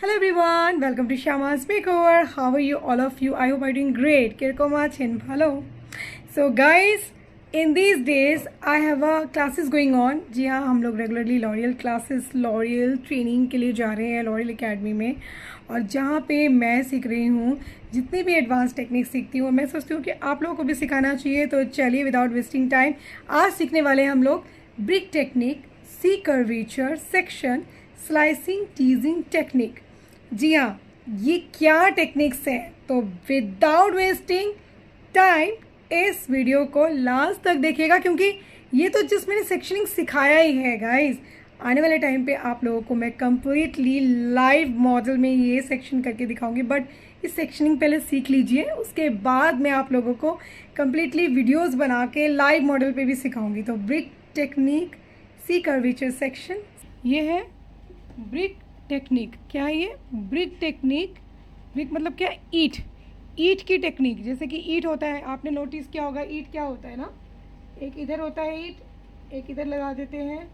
Hello everyone, welcome to Shama's Makeover. How are you all of you? I hope I'm doing great. किरको माचिन hello. So guys, in these days I have a classes going on. जी हाँ, हम लोग regularly L'Oréal classes L'Oréal training के लिए जा रहे हैं L'Oréal academy में, और जहाँ पे मैं सीख रही हूँ जितनी भी एडवांस टेक्निक सीखती हूँ, मैं सोचती हूँ कि आप लोगों को भी सिखाना चाहिए. तो चलिए विदाउट वेस्टिंग टाइम आज सीखने वाले हम लोग brick technique, C curvature, section, slicing, teasing technique. जी हाँ, ये क्या टेक्निक्स हैं. तो विदाउट वेस्टिंग टाइम इस वीडियो को लास्ट तक देखिएगा, क्योंकि ये तो जस्ट मैंने सेक्शनिंग सिखाया ही है गाइस. आने वाले टाइम पे आप लोगों को मैं कम्प्लीटली लाइव मॉडल में ये सेक्शन करके दिखाऊंगी. बट इस सेक्शनिंग पहले सीख लीजिए, उसके बाद मैं आप लोगों को कम्प्लीटली वीडियोस बना के लाइव मॉडल पे भी सिखाऊंगी. तो brick technique, C curvature, section, ये है ब्रिक टेक्निक. क्या है ये? Brick technique. ब्रिक मतलब क्या? ईट. ईट की टेक्निक. जैसे कि ईट होता है, आपने नोटिस किया होगा ईट क्या होता है ना, एक इधर होता है ईट, एक इधर लगा देते हैं,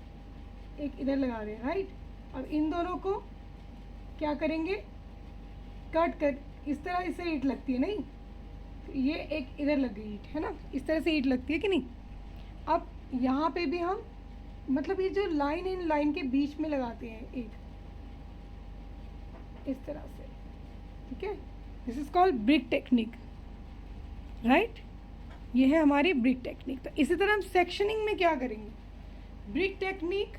एक इधर लगा रहे हैं, राइट. अब इन दोनों को क्या करेंगे? कट कर. इस तरह से ईट लगती है नहीं, तो ये एक इधर लग गई ईट है ना, इस तरह से ईट लगती है कि नहीं. अब यहाँ पे भी हम मतलब ये जो लाइन इन लाइन के बीच में लगाते हैं ईट, इस तरह से. ठीक है, this is called brick technique, right. ये है हमारी ब्रिक टेक्निक. तो इसी तरह हम सेक्शनिंग में क्या करेंगे? Brick technique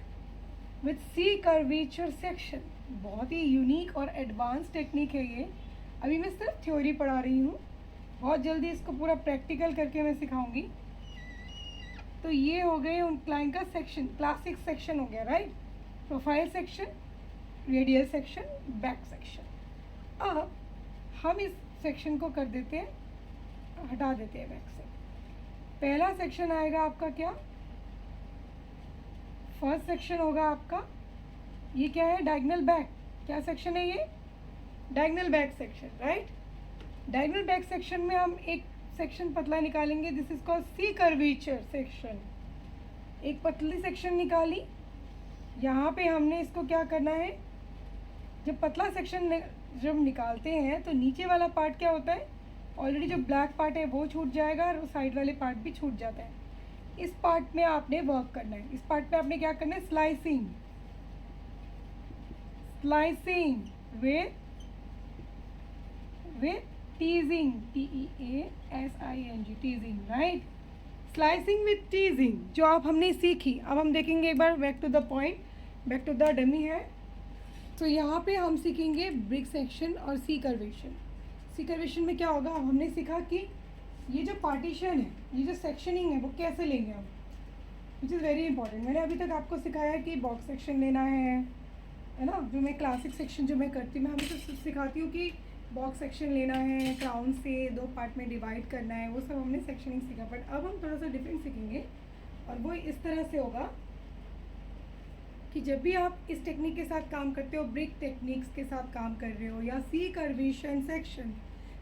with C curvature section. बहुत ही यूनिक और एडवांस टेक्निक है ये. अभी मैं सिर्फ थ्योरी पढ़ा रही हूँ, बहुत जल्दी इसको पूरा प्रैक्टिकल करके मैं सिखाऊंगी. तो ये हो गए उन क्लाइंट का सेक्शन, क्लासिक सेक्शन हो गया, right. Profile section, radial section, back section. अब हम इस सेक्शन को कर देते हैं, हटा देते हैं बैक से. पहला सेक्शन आएगा आपका क्या? फर्स्ट सेक्शन होगा आपका, ये क्या है? Diagonal back. क्या सेक्शन है ये? Diagonal back section, right. Diagonal back section में हम एक सेक्शन पतला निकालेंगे. This is called C curvature section. एक पतली सेक्शन निकाली. यहाँ पे हमने इसको क्या करना है? जब पतला सेक्शन जब निकालते हैं तो नीचे वाला पार्ट क्या होता है? ऑलरेडी जो ब्लैक पार्ट है वो छूट जाएगा और साइड वाले पार्ट भी छूट जाता है. इस पार्ट में आपने वर्क करना है. इस पार्ट में आपने क्या करना है? Slicing. Slicing with teasing, TEASING, teasing, right. Slicing with teasing जो आप हमने सीखी. अब हम देखेंगे एक बार, back to the point, back to the dummy है. तो यहाँ पे हम सीखेंगे ब्रिक सेक्शन और सी कर्वेशन. सी कर्वेशन में क्या होगा? अब हमने सीखा कि ये जो पार्टीशन है, ये जो सेक्शनिंग है, वो कैसे लेंगे हम, विच इज़ वेरी इंपॉर्टेंट. मैंने अभी तक आपको सिखाया कि बॉक्स सेक्शन लेना है ना, जो मैं क्लासिक सेक्शन जो मैं करती हूँ, मैं हमेशा सिखाती हूँ कि बॉक्स सेक्शन लेना है, क्राउन से 2 पार्ट में डिवाइड करना है, वो सब हमने सेक्शनिंग सीखा. बट अब हम थोड़ा सा डिफरेंट सीखेंगे, और वो इस तरह से होगा कि जब भी आप इस टेक्निक के साथ काम करते हो, ब्रिक टेक्निक्स के साथ काम कर रहे हो, या सी कर्वेशन सेक्शन,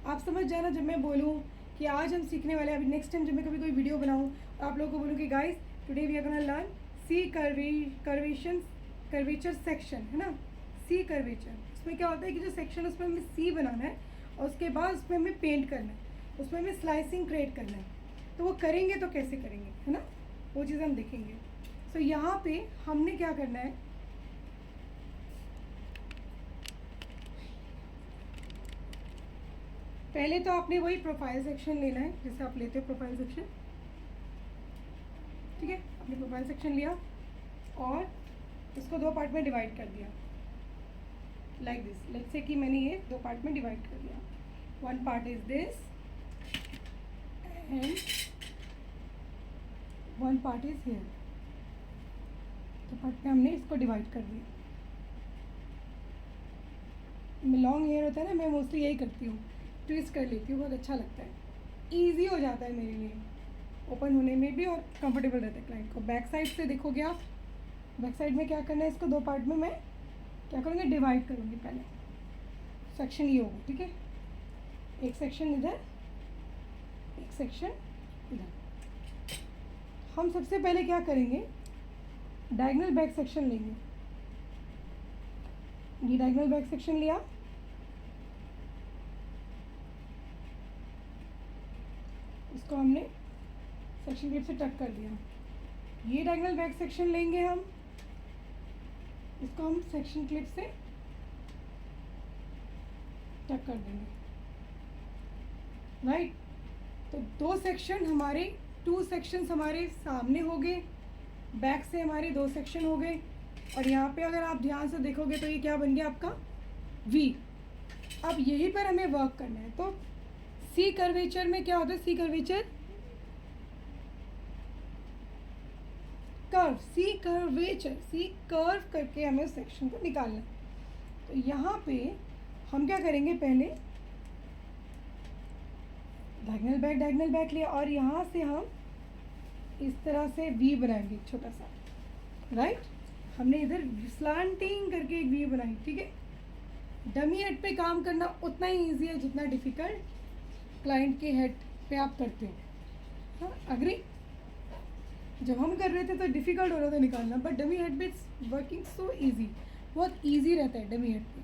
आप समझ जाना जब मैं बोलूँ कि आज हम सीखने वाले हैं. अभी नेक्स्ट टाइम जब मैं कभी कोई वीडियो बनाऊँ तो आप लोगों को बोलूँ कि guys today we are gonna learn C curvation curvature section, है ना. सी कर्वेचर, उसमें क्या होता है कि जो सेक्शन उसमें हमें सी बनाना है, और उसके बाद उसमें हमें पेंट करना है, उसमें हमें स्लाइसिंग क्रिएट करना है. तो वो करेंगे तो कैसे करेंगे, है ना, वो चीज़ हम देखेंगे. तो यहाँ पे हमने क्या करना है? पहले तो आपने वही प्रोफाइल सेक्शन लेना है जैसे आप लेते हो प्रोफाइल सेक्शन. ठीक है, आपने प्रोफाइल सेक्शन लिया और इसको 2 पार्ट में डिवाइड कर दिया, लाइक दिस. लेट्स से कि मैंने ये 2 पार्ट में डिवाइड कर दिया. One part is this and one part is here. तो पार्ट में हमने इसको डिवाइड कर दिया. लॉन्ग हेयर होता है ना, मैं मोस्टली यही करती हूँ, ट्विस्ट कर लेती हूँ, बहुत अच्छा लगता है, ईजी हो जाता है मेरे लिए ओपन होने में भी, और कंफर्टेबल रहता है क्लाइंट को. बैक साइड से देखोगे आप, बैक साइड में क्या करना है? इसको 2 पार्ट में मैं क्या करूँगी? डिवाइड करूँगी. पहले सेक्शन ये होगा, ठीक है, एक सेक्शन इधर, एक सेक्शन इधर. हम सबसे पहले क्या करेंगे? डायगोनल बैक सेक्शन लेंगे. ये डायगोनल बैक सेक्शन लिया, इसको हमने सेक्शन क्लिप से टक कर दिया। ये डायगोनल बैक सेक्शन लेंगे हम, इसको हम सेक्शन क्लिप से टक कर देंगे, राइट। तो दो सेक्शन हमारे, टू सेक्शंस हमारे सामने हो गए, बैक से हमारे दो सेक्शन हो गए। और यहाँ पे अगर आप ध्यान से देखोगे तो ये क्या बन गया आपका वी। अब यहीं पर हमें वर्क करना है। तो सी कर्वेचर में क्या होता है, सी कर्वेचर कर्व, सी कर्वेचर, सी कर्व करके हमें उस सेक्शन को निकालना है। तो यहाँ पे हम क्या करेंगे, पहले डायगोनल बैक लिया और यहाँ से हम इस तरह से वी बनाएंगे छोटा सा, राइट। हमने इधर स्लांटिंग करके एक वी बनाई, ठीक है। डमी हेड पे काम करना उतना ही ईजी है जितना डिफ़िकल्ट क्लाइंट के हेड पे आप करते हो, हाँ अग्री। जब हम कर रहे थे तो डिफ़िकल्ट हो रहा था निकालना, बट डमी हेड पे इट्स वर्किंग सो ईजी, बहुत ईजी रहता है डमी हेड पे,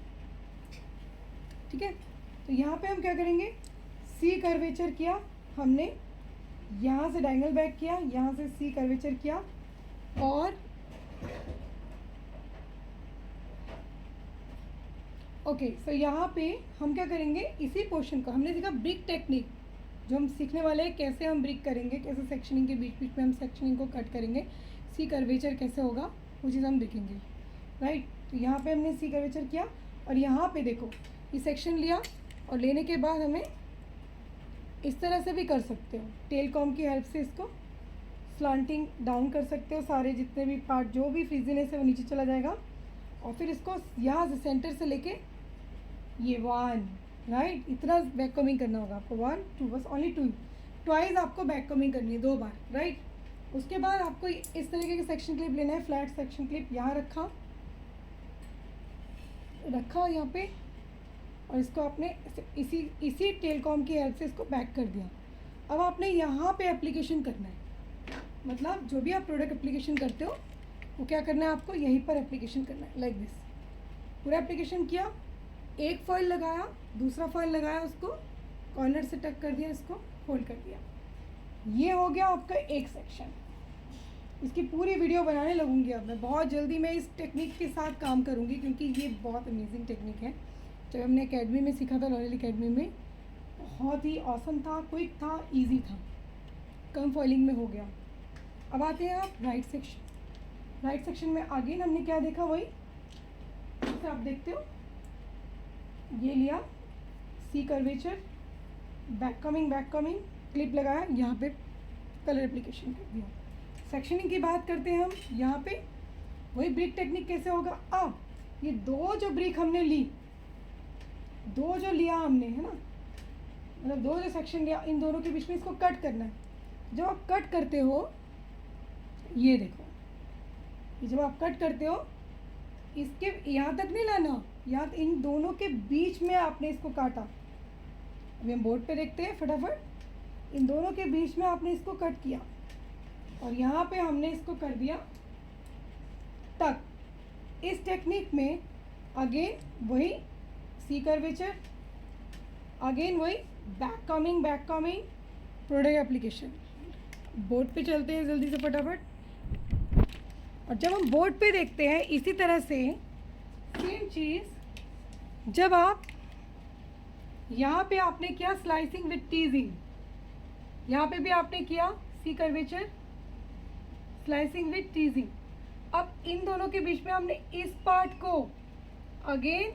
ठीक है। तो यहाँ पे हम क्या करेंगे, सी कर्वेचर किया हमने, यहाँ से डायगोनल बैक किया, यहाँ से सी कर्वेचर किया, और ओके सो यहाँ पे हम क्या करेंगे, इसी पोर्शन को हमने देखा ब्रिक टेक्निक, जो हम सीखने वाले हैं कैसे हम ब्रिक करेंगे, कैसे सेक्शनिंग के बीच बीच में हम सेक्शनिंग को कट करेंगे, सी कर्वेचर कैसे होगा वो चीज़ हम देखेंगे, राइट। तो यहाँ पे हमने सी कर्वेचर किया और यहाँ पे देखो ये सेक्शन लिया, और लेने के बाद हमें इस तरह से भी कर सकते हो, टेल कॉम की हेल्प से इसको स्लांटिंग डाउन कर सकते हो, सारे जितने भी पार्ट जो भी फ्रीजीनेस है वो नीचे चला जाएगा। और फिर इसको यहाँ से सेंटर से लेके ये 1, राइट, इतना बैक कमिंग करना होगा आपको, 1 2, बस ओनली 2 ट्वाइस आपको बैक कमिंग करनी है, 2 बार, राइट। उसके बाद आपको इस तरीके के सेक्शन क्लिप लेना है, फ्लैट सेक्शन क्लिप यहाँ रखा यहाँ पे, और इसको आपने इसी टेलकॉम की हेल्प से इसको बैक कर दिया। अब आपने यहाँ पे एप्लीकेशन करना है, मतलब जो भी आप प्रोडक्ट एप्लीकेशन करते हो वो क्या करना है आपको, यहीं पर एप्लीकेशन करना है, लाइक दिस। पूरा एप्लीकेशन किया, एक फॉइल लगाया, दूसरा फॉइल लगाया, उसको कॉर्नर से टक कर दिया, इसको होल्ड कर दिया। ये हो गया आपका एक सेक्शन। इसकी पूरी वीडियो बनाने लगूंगी अब मैं, बहुत जल्दी मैं इस टेक्निक के साथ काम करूंगी, क्योंकि ये बहुत अमेजिंग टेक्निक है। जब हमने एकेडमी में सीखा था, लॉरियल एकेडमी में, बहुत ही ऑसम था, क्विक था, ईजी था, कम फॉइलिंग में हो गया। अब आते हैं आप राइट सेक्शन। राइट सेक्शन में अगेन हमने क्या देखा, वही जैसे आप देखते हो, ये लिया सी कर्वेचर, बैक कमिंग क्लिप लगाया, यहाँ पे कलर एप्लीकेशन कर दिया। सेक्शनिंग की बात करते हैं हम, यहाँ पे वही ब्रिक टेक्निक कैसे होगा। अब ये दो जो ब्रिक हमने ली, दो जो लिया हमने, है ना, मतलब दो जो सेक्शन लिया, इन दोनों के बीच में इसको कट करना है। जब आप कट करते हो, ये देखो, ये जब आप कट करते हो, इसके यहाँ तक नहीं लाना, यहाँ इन दोनों के बीच में आपने इसको काटा। अभी हम बोर्ड पे देखते हैं फटाफट, इन दोनों के बीच में आपने इसको कट किया, और यहाँ पे हमने इसको कर दिया तक। इस टेक्निक में अगेन वही सी कर्वेचर, अगेन वही back coming product application. Board पे चलते हैं जल्दी से फटाफट, और जब हम बोर्ड पे देखते हैं इसी तरह से सेम चीज़, जब आप यहाँ पे आपने किया स्लाइसिंग विद टीजिंग, यहाँ पे भी आपने किया सी कर्वेचर, स्लाइसिंग विद टीजिंग। अब इन दोनों के बीच में हमने इस पार्ट को अगेन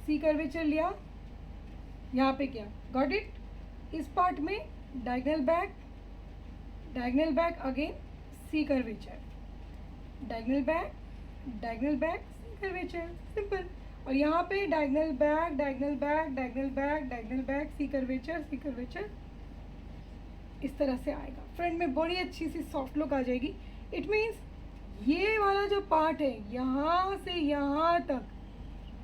सी कर्वेचर लिया, यहाँ पे किया, गॉट इट। इस पार्ट में डायगोनल बैक अगेन सी कर्वेचर, डायगोनल बैक सी कर्वेचर, सिंपल। और यहाँ पे डायगोनल बैक सी कर्वेचर, इस तरह से आएगा। फ्रंट में बड़ी अच्छी सी सॉफ्ट लुक आ जाएगी। इट मीन्स ये वाला जो पार्ट है यहाँ से यहाँ तक,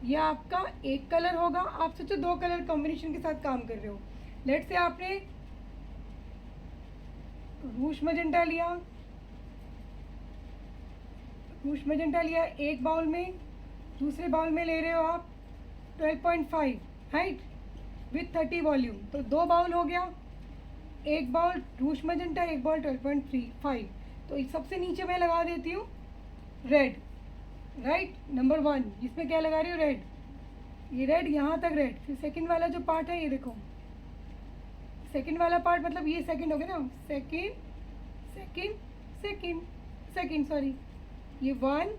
ये आपका एक कलर होगा। आप सोचो 2 कलर कॉम्बिनेशन के साथ काम कर रहे हो। लेट से आपने रूश मजेंटा लिया एक बाउल में, दूसरे बाउल में ले रहे हो आप 12.5, राइट, विथ 30 वॉल्यूम। तो 2 बाउल हो गया, एक बाउल रूश मजेंटा, एक बाउल 12.35। तो सबसे नीचे मैं लगा देती हूँ रेड, राइट, नंबर 1। इसमें क्या लगा रही हूँ? रेड। ये रेड, यहाँ तक रेड। फिर सेकंड वाला जो पार्ट है ये देखो, सेकंड वाला पार्ट मतलब ये सेकंड हो गया ना, second second second second, sorry, ये 1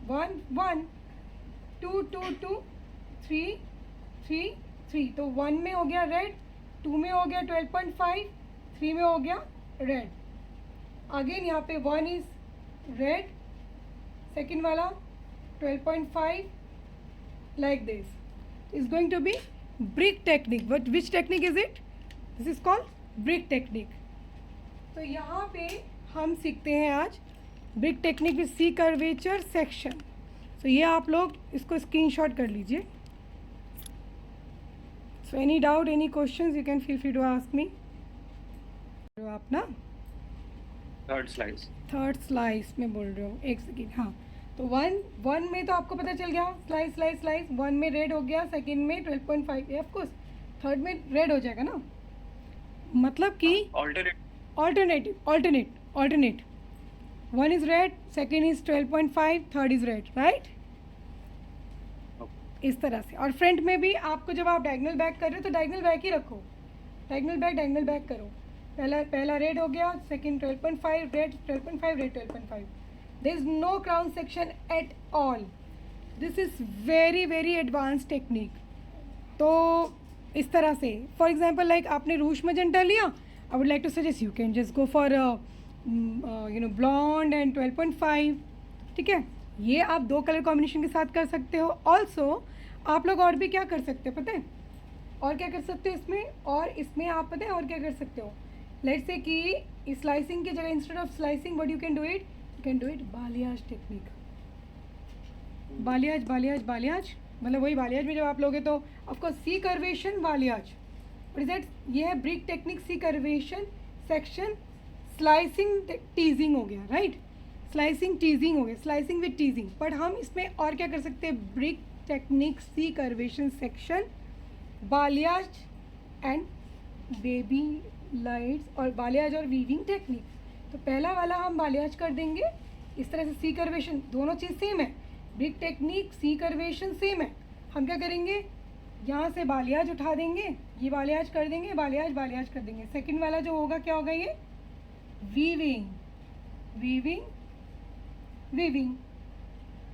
1 1 2 2 2 3 3 3। तो 1 में हो गया रेड, 2 में हो गया 12.5, 3 में हो गया रेड। अगेन यहाँ पे 1 इज रेड, सेकंड वाला 12.5, like this is going to be brick technique. But which technique is it? This is called brick technique. तो यहाँ पे हम सीखते हैं आज brick technique with C curvature section. तो ये आप लोग इसको स्क्रीनशॉट कर लीजिए। So any doubt, any questions, you can feel free to ask me. आप ना थर्ड स्लाइस में बोल रहे हो, एक सेकेंड। हाँ, तो 1 में तो आपको पता चल गया, स्लाइस स्लाइस स्लाइस। 1 में रेड हो गया, सेकंड में 12.5, ऑफ कोर्स थर्ड में रेड हो जाएगा ना, मतलब कि alternate. 1 is red, second is 12.5, third is red, right, इस तरह से। और फ्रंट में भी आपको जब आप डायगोनल बैक कर रहे हो तो डायगोनल बैक ही रखो, डायगोनल बैक करो। पहला रेड हो गया, second 12.5, red 12.5, red 12.5। There is no crown section at all. This is very advanced technique. तो इस तरह से, फॉर एग्जाम्पल लाइक आपने रूश मजेंटा लिया, I would like to suggest you can just go for blonde and 12.5, ठीक है। ये आप 2 कलर कॉम्बिनेशन के साथ कर सकते हो। ऑल्सो आप लोग और भी क्या कर सकते हो पता है, और क्या कर सकते हो इसमें, और इसमें आप पता है और क्या कर सकते हो। लेट्स से कि स्लाइसिंग की जगह instead of slicing what you can do it, can do it balayage technique. Balayage मतलब वही बालियाज में जब आप लोगे तो of course C curvation balayage, what is that, ये है brick technique, C curvation section, slicing teasing हो गया, राइट, स्लाइसिंग टीजिंग हो गया, स्लाइसिंग विद टीजिंग। बट हम इसमें और क्या कर सकते हैं, brick technique, C curvation section, balayage and baby lights, और बालियाज और वीविंग टेक्निक। तो पहला वाला हम बालियाज कर देंगे इस तरह से, सी कर्वेशन, दोनों चीज़ सेम है, ब्रिक टेक्निक सी कर्वेशन सेम है। हम क्या करेंगे, यहाँ से बालियाज उठा देंगे, ये बालियाज कर देंगे, बालियाज कर देंगे। सेकंड वाला जो होगा क्या होगा, ये वीविंग।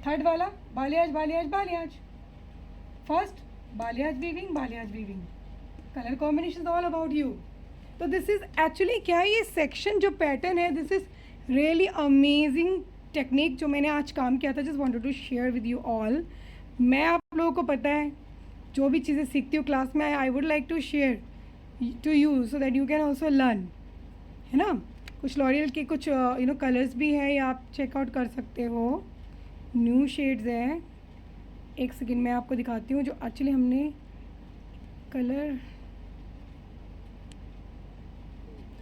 थर्ड वाला balayage. First balayage weaving. Colour combination all about you. तो दिस इज़ एक्चुअली क्या है, ये सेक्शन जो पैटर्न है, this is really amazing technique जो मैंने आज काम किया था। Just wanted to share with you all. मैं आप लोगों को पता है जो भी चीज़ें सीखती हूँ क्लास में, I would like to share to you so that you can also learn, है ना। कुछ लॉरियल के कुछ कलर्स भी है, या आप चेकआउट कर सकते हो, न्यू शेड्स हैं। एक सेकेंड मैं आपको दिखाती हूँ जो एक्चुअली हमने कलर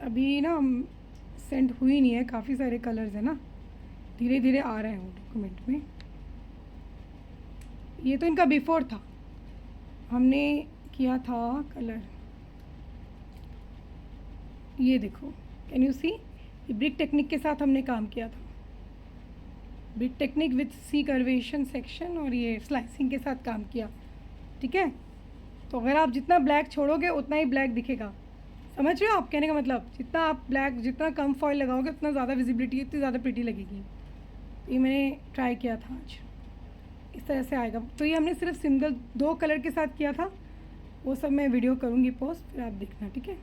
अभी ना सेंड हुई नहीं है, काफ़ी सारे कलर्स हैं ना, धीरे धीरे आ रहे हैं वो डॉक्यूमेंट में। ये तो इनका बिफोर था, हमने किया था कलर, ये देखो, कैन यू सी, ये ब्रिक टेक्निक के साथ हमने काम किया था, brick technique with C curvation section, और ये स्लाइसिंग के साथ काम किया, ठीक है। तो अगर आप जितना ब्लैक छोड़ोगे उतना ही ब्लैक दिखेगा, समझ रहे हो आप कहने का मतलब, जितना आप ब्लैक, जितना कम फॉइल लगाओगे उतना ज़्यादा विजिबिलिटी, इतनी ज़्यादा प्रिटी लगेगी। ये मैंने ट्राई किया था आज, इस तरह से आएगा। तो ये हमने सिर्फ सिंगल 2 कलर के साथ किया था, वो सब मैं वीडियो करूँगी पोस्ट, फिर आप देखना, ठीक है।